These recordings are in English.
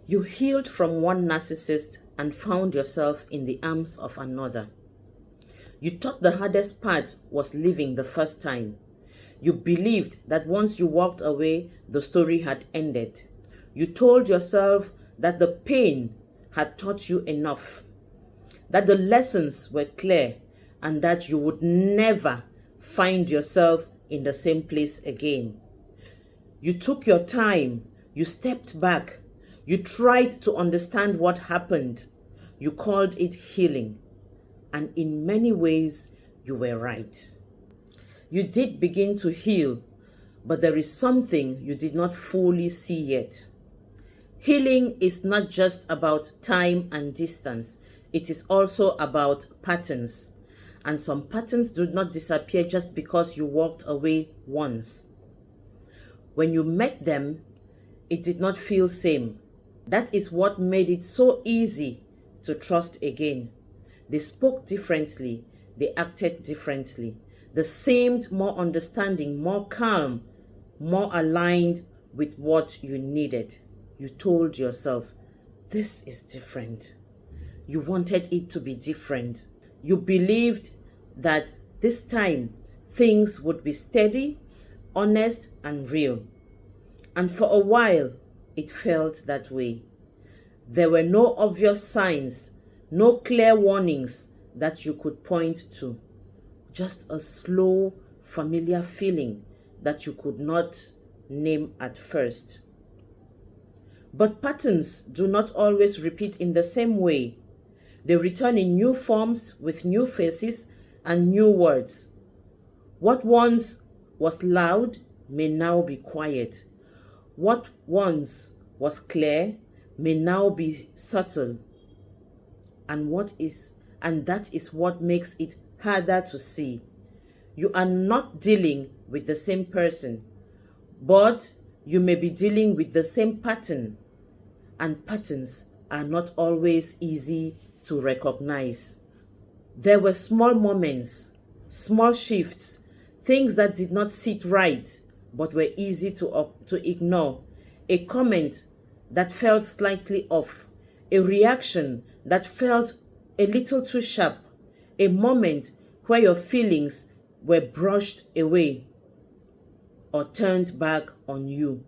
You healed from one narcissist and found yourself in the arms of another. You thought the hardest part was leaving the first time. You believed that once you walked away, the story had ended. You told yourself that the pain had taught you enough, that the lessons were clear, and that you would never find yourself in the same place again. You took your time, you stepped back, you tried to understand what happened. You called it healing, and in many ways, you were right. You did begin to heal, but there is something you did not fully see yet. Healing is not just about time and distance. It is also about patterns. And some patterns do not disappear just because you walked away once. When you met them, it did not feel same. That is what made it so easy to trust again. They spoke differently. They acted differently. They seemed more understanding, more calm, more aligned with what you needed. You told yourself, this is different. You wanted it to be different. You believed that this time things would be steady, honest, and real. And for a while, it felt that way. There were no obvious signs, no clear warnings that you could point to. Just a slow, familiar feeling that you could not name at first. But patterns do not always repeat in the same way. They return in new forms with new faces and new words. What once was loud may now be quiet. What once was clear may now be subtle. And that is what makes it harder to see. You are not dealing with the same person, but you may be dealing with the same pattern. And patterns are not always easy to recognize. There were small moments, small shifts, things that did not sit right but were easy to ignore. A comment that felt slightly off, a reaction that felt a little too sharp, a moment where your feelings were brushed away or turned back on you.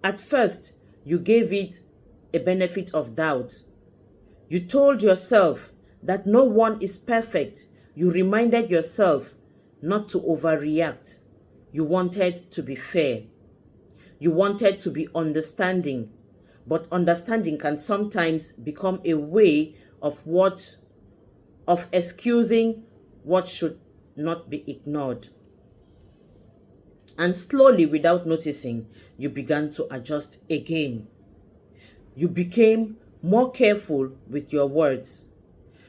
At first, you gave it a benefit of doubt. You told yourself that no one is perfect. You reminded yourself not to overreact. You wanted to be fair. You wanted to be understanding. But understanding can sometimes become a way of excusing what should not be ignored. And slowly, without noticing, you began to adjust again. You became more careful with your words.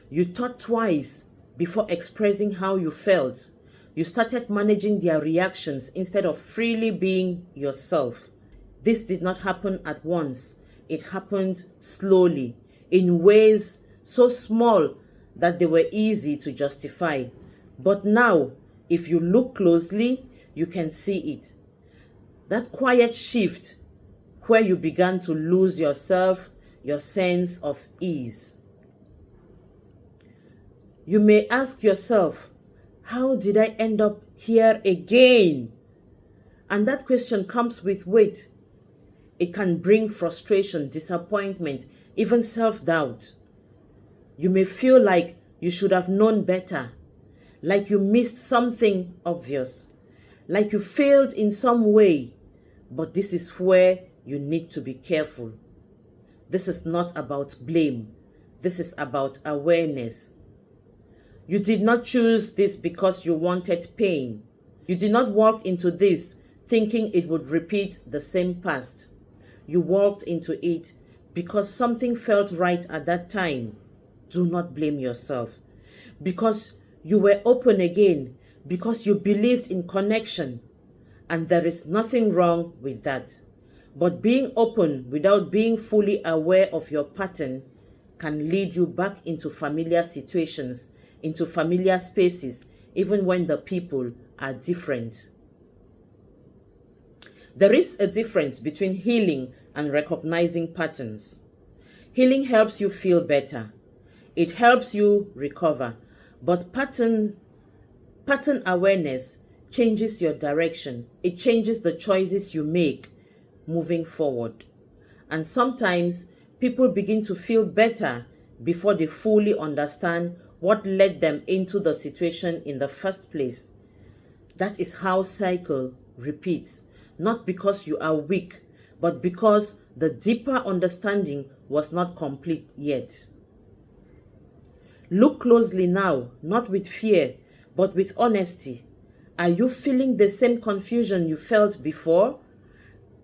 You thought twice before expressing how you felt. You started managing their reactions instead of freely being yourself. This did not happen at once. It happened slowly, in ways so small that they were easy to justify. But now, if you look closely, you can see it. That quiet shift where you began to lose yourself, your sense of ease. You may ask yourself, how did I end up here again? And that question comes with weight. It can bring frustration, disappointment, even self-doubt. You may feel like you should have known better, like you missed something obvious, like you failed in some way. But this is where you need to be careful. This is not about blame. This is about awareness. You did not choose this because you wanted pain. You did not walk into this thinking it would repeat the same past. You walked into it because something felt right at that time. Do not blame yourself. Because you were open again, because you believed in connection. And there is nothing wrong with that. But being open without being fully aware of your pattern can lead you back into familiar situations, into familiar spaces, even when the people are different. There is a difference between healing and recognizing patterns. Healing helps you feel better. It helps you recover. But pattern awareness changes your direction. It changes the choices you make moving forward. And sometimes people begin to feel better before they fully understand what led them into the situation in the first place. That is how cycle repeats, not because you are weak, but because the deeper understanding was not complete yet. Look closely now, not with fear, but with honesty. Are you feeling the same confusion you felt before?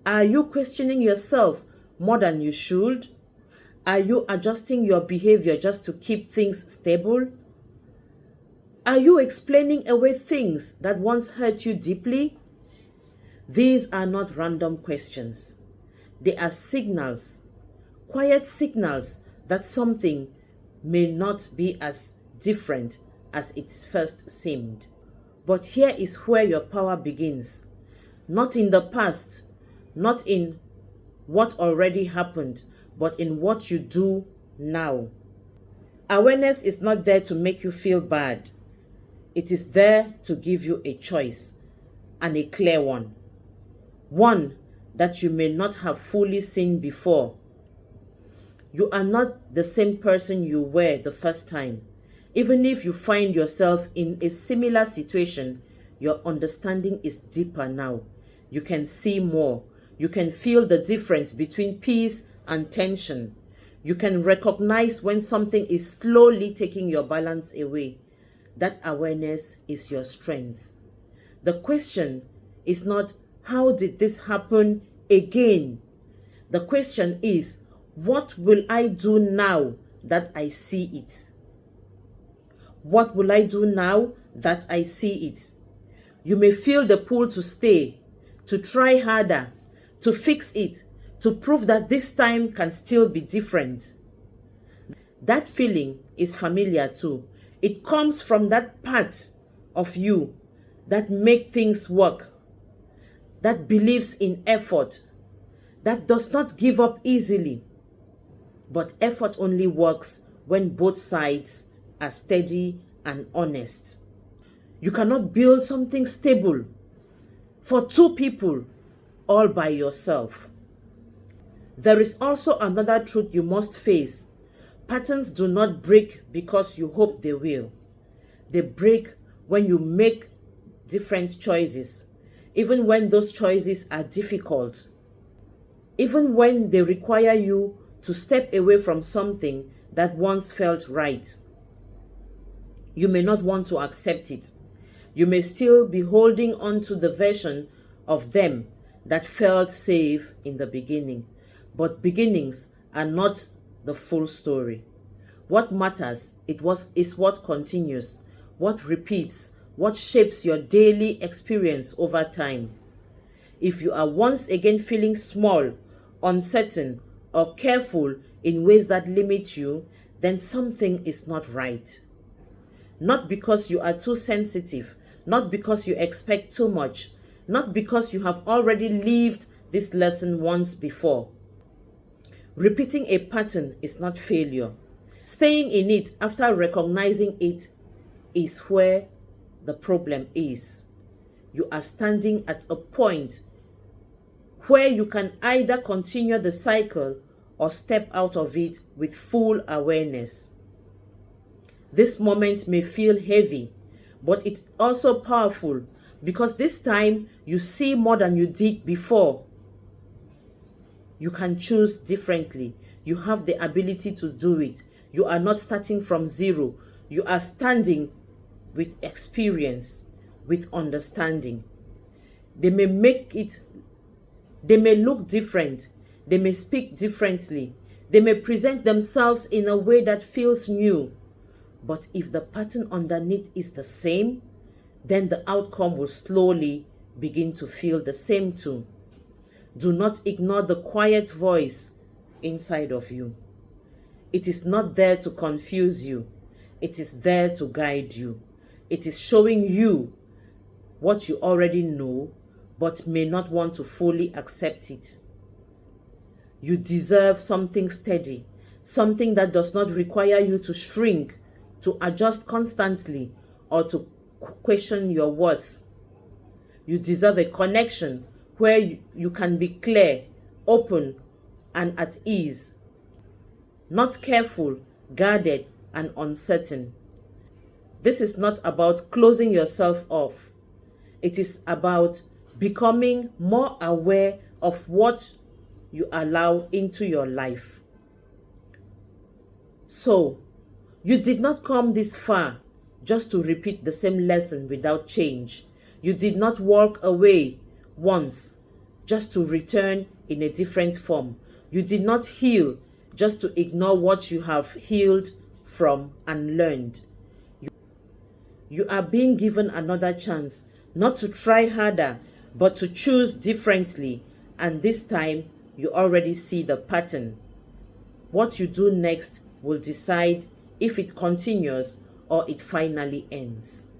Are you questioning yourself more than you should? Are you adjusting your behavior just to keep things stable? Are you explaining away things that once hurt you deeply? These are not random questions. They are signals, quiet signals that something may not be as different as it first seemed. But here is where your power begins. Not in the past, not in what already happened, but in what you do now. Awareness is not there to make you feel bad. It is there to give you a choice, and a clear one. One that you may not have fully seen before. You are not the same person you were the first time. Even if you find yourself in a similar situation, your understanding is deeper now. You can see more. You can feel the difference between peace and tension. You can recognize when something is slowly taking your balance away. That awareness is your strength. The question is not, how did this happen again? The question is, what will I do now that I see it? What will I do now that I see it? You may feel the pull to stay, to try harder, to fix it, to prove that this time can still be different. That feeling is familiar too. It comes from that part of you that makes things work, that believes in effort, that does not give up easily. But effort only works when both sides are steady and honest. You cannot build something stable for two people all by yourself. There is also another truth you must face. Patterns do not break because you hope they will. They break when you make different choices, even when those choices are difficult, even when they require you to step away from something that once felt right. You may not want to accept it. You may still be holding on to the version of them that felt safe in the beginning. But beginnings are not the full story. What matters is what continues, what repeats, what shapes your daily experience over time. If you are once again feeling small, uncertain, or careful in ways that limit you, then something is not right. Not because you are too sensitive, not because you expect too much, not because you have already lived this lesson once before. Repeating a pattern is not failure. Staying in it after recognizing it is where the problem is. You are standing at a point where you can either continue the cycle or step out of it with full awareness. This moment may feel heavy, but it's also powerful because this time you see more than you did before. You can choose differently. You have the ability to do it. You are not starting from zero. You are standing with experience, with understanding. They may look different. They may speak differently. They may present themselves in a way that feels new. But if the pattern underneath is the same, then the outcome will slowly begin to feel the same too. Do not ignore the quiet voice inside of you. It is not there to confuse you. It is there to guide you. It is showing you what you already know, but may not want to fully accept it. You deserve something steady, something that does not require you to shrink, to adjust constantly, or to question your worth. You deserve a connection where you can be clear, open, and at ease, not careful, guarded, and uncertain. This is not about closing yourself off. It is about becoming more aware of what you allow into your life. So, you did not come this far just to repeat the same lesson without change. You did not walk away once just to return in a different form. You did not heal just to ignore what you have healed from and learned. You are being given another chance, not to try harder, but to choose differently. And this time, you already see the pattern. What you do next will decide if it continues or it finally ends.